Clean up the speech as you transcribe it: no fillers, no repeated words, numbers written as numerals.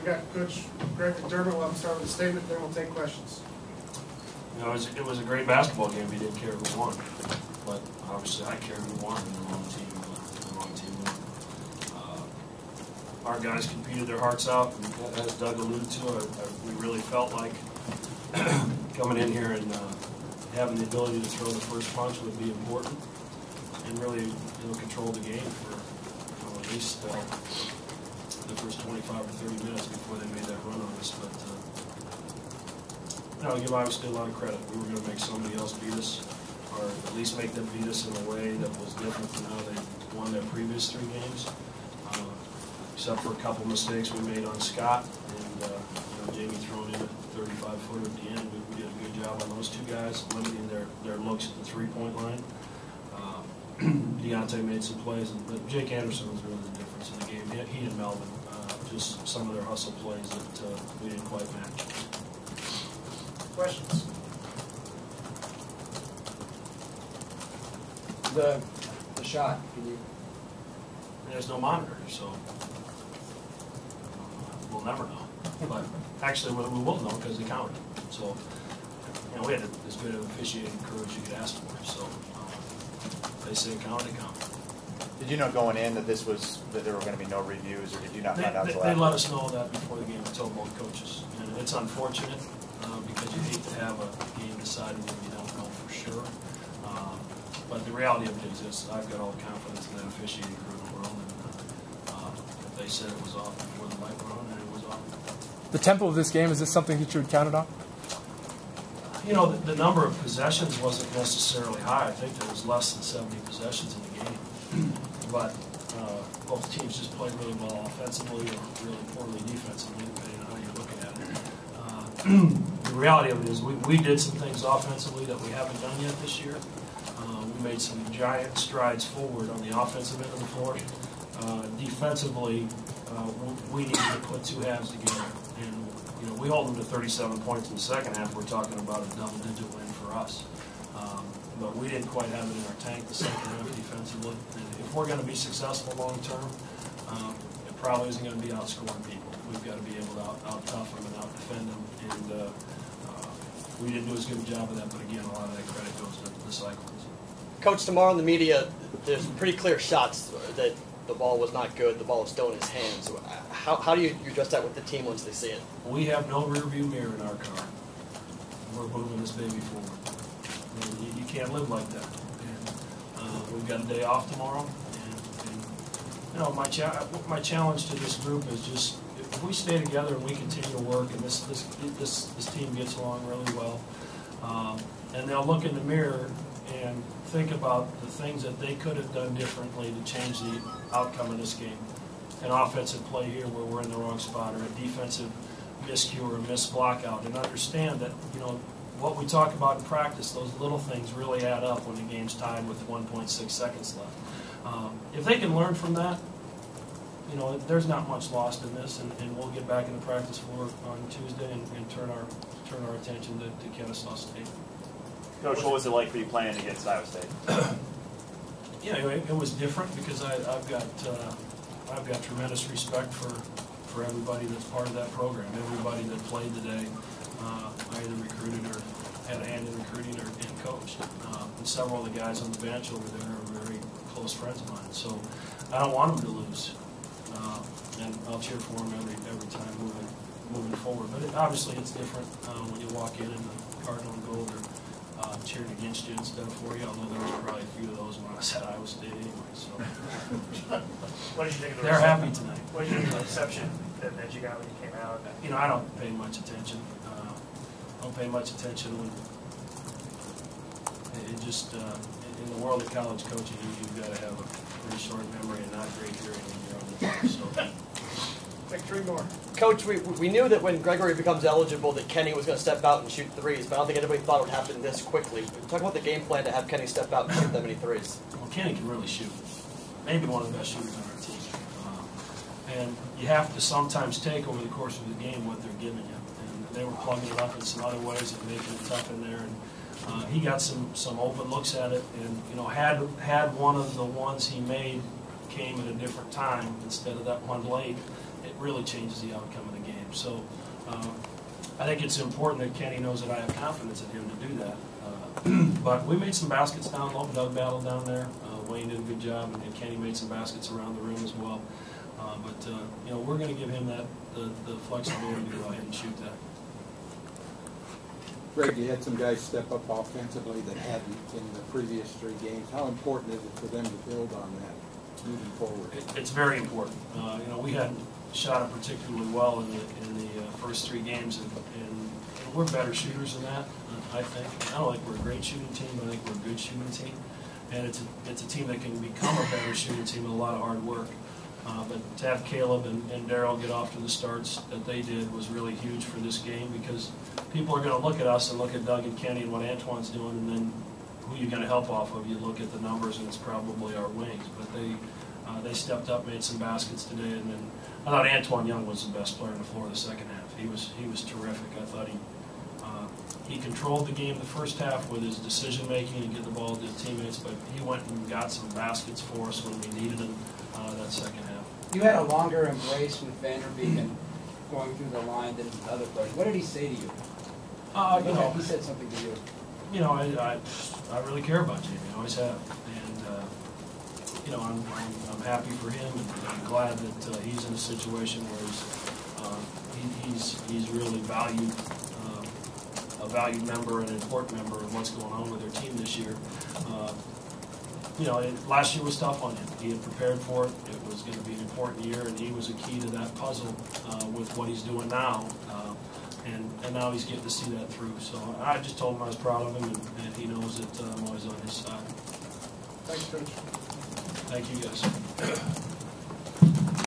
We've got Coach Greg McDermott. We'll start with a statement, then we'll take questions. You know, it was a great basketball game. We didn't care who won, but obviously I cared who won, and the wrong team won. Our guys competed their hearts out, and as Doug alluded to, we really felt like coming in here and having the ability to throw the first punch would be important, and really, control the game for at least the first 25 or 30 minutes before they made that run on us. But I'll give obviously a lot of credit. We were going to make somebody else beat us, or at least make them beat us in a way that was different than how they won their previous 3 games. Except for a couple mistakes we made on Scott, and Jamie throwing in a 35-footer at the end. We did a good job on those 2 guys, limiting their looks at the 3-point line. Deontay made some plays, but Jake Anderson was really the difference in the game. He and Melvin, just some of their hustle plays that we didn't quite match. Questions? The shot, can you? There's no monitor, so we'll never know. But actually, we will know because they counted it. So, we had as good of officiating crew as you could ask for. So, they say count, they count. Did you know going in that there were going to be no reviews, or did you not find out until They after? let us know that before the game. We told both coaches, and it's unfortunate because you hate to have a game decided when you don't know for sure. But the reality of it is this: I've got all the confidence in that officiating crew in the world, and if they said it was off before the light went on, then it was off. The tempo of this game, is this something that you would count on? The number of possessions wasn't necessarily high. I think there was less than 70 possessions in the game. But both teams just played really well offensively or really poorly defensively, depending on how you're looking at it. The reality of it is we did some things offensively that we haven't done yet this year. We made some giant strides forward on the offensive end of the floor. Defensively, we needed to put 2 halves together. And we hold them to 37 points in the second half. We're talking about a double-digit win for us. But we didn't quite have it in our tank the second half defensively. And if we're going to be successful long-term, it probably isn't going to be outscoring people. We've got to be able to out-tough them and out-defend them. And we didn't do as good a job of that, but again, a lot of that credit goes to the Cyclones. Coach, tomorrow in the media, there's pretty clear shots that the ball was not good, the ball was still in his hands. How do you address that with the team once they see it? We have no rearview mirror in our car. We're moving this baby forward. You can't live like that. And we've got a day off tomorrow. And my challenge to this group is just if we stay together and we continue to work, and this team gets along really well, and they'll look in the mirror and think about the things that they could have done differently to change the outcome of this game. An offensive play here where we're in the wrong spot, or a defensive miscue or a missed block out, and understand that what we talk about in practice, those little things really add up when the game's tied with 1.6 seconds left. If they can learn from that, there's not much lost in this, and we'll get back in the practice floor on Tuesday and turn our attention to Kennesaw State. Coach, what was it like for you playing against Iowa State? It was different because I've got tremendous respect for everybody that's part of that program. Everybody that played today, I either recruited or had a hand in recruiting and coached. And several of the guys on the bench over there are very close friends of mine. So I don't want them to lose, and I'll cheer for them every time moving forward. But obviously it's different when you walk in and the Cardinal and Gold are cheering against you instead of for you, although there was probably a few of those when I was at Iowa State anyway. So what did you think of the they're happy tonight. What did you think of the reception that you got when you came out? I don't pay much attention. I don't pay much attention when it just in the world of college coaching, you've got to have a pretty short memory and not great hearing when you're on the floor. So. Take 3 more. Coach, we knew that when Gregory becomes eligible that Kenny was going to step out and shoot threes, but I don't think anybody thought it would happen this quickly. Talk about the game plan to have Kenny step out and shoot that many threes. Well, Kenny can really shoot. Maybe one of the best shooters on our team. And you have to sometimes take over the course of the game what they're giving you. And they were plugging it up in some other ways and making it tough in there. And he got some open looks at it. And had one of the ones he made came at a different time instead of that one late, really changes the outcome of the game. So I think it's important that Kenny knows that I have confidence in him to do that. But we made some baskets down low. Doug battled down there. Wayne did a good job, and Kenny made some baskets around the rim as well. But you know, we're going to give him the flexibility to go ahead and shoot that. Greg, you had some guys step up offensively that hadn't in the previous 3 games. How important is it for them to build on that moving forward? It's very important. You know, we hadn't shot it particularly well in the first 3 games, and we're better shooters than that. I think. I don't think we're a great shooting team, but I think we're a good shooting team, and it's a team that can become a better shooting team with a lot of hard work. But to have Caleb and Darryl get off to the starts that they did was really huge for this game, because people are going to look at us and look at Doug and Kenny and what Antoine's doing, and then who you're going to help off of. You look at the numbers, and it's probably our wings. But they stepped up, made some baskets today, and then I thought Antoine Young was the best player on the floor the second half. He was terrific. I thought he controlled the game the first half with his decision making and get the ball to his teammates, but he went and got some baskets for us when we needed them that second half. You had a longer embrace with Vanderbeek and going through the line than other players. What did he say to you? You know, He said something to you. You know, I really care about Jamie. I always have, and you know, I'm happy for him, and I'm glad that he's in a situation where he's really valued. A valued member and an important member of what's going on with their team this year. You know, last year was tough on him. He had prepared for it. It was going to be an important year, and he was a key to that puzzle with what he's doing now. And now he's getting to see that through. So I just told him I was proud of him, and he knows that I'm always on his side. Thanks, Coach. Thank you, guys.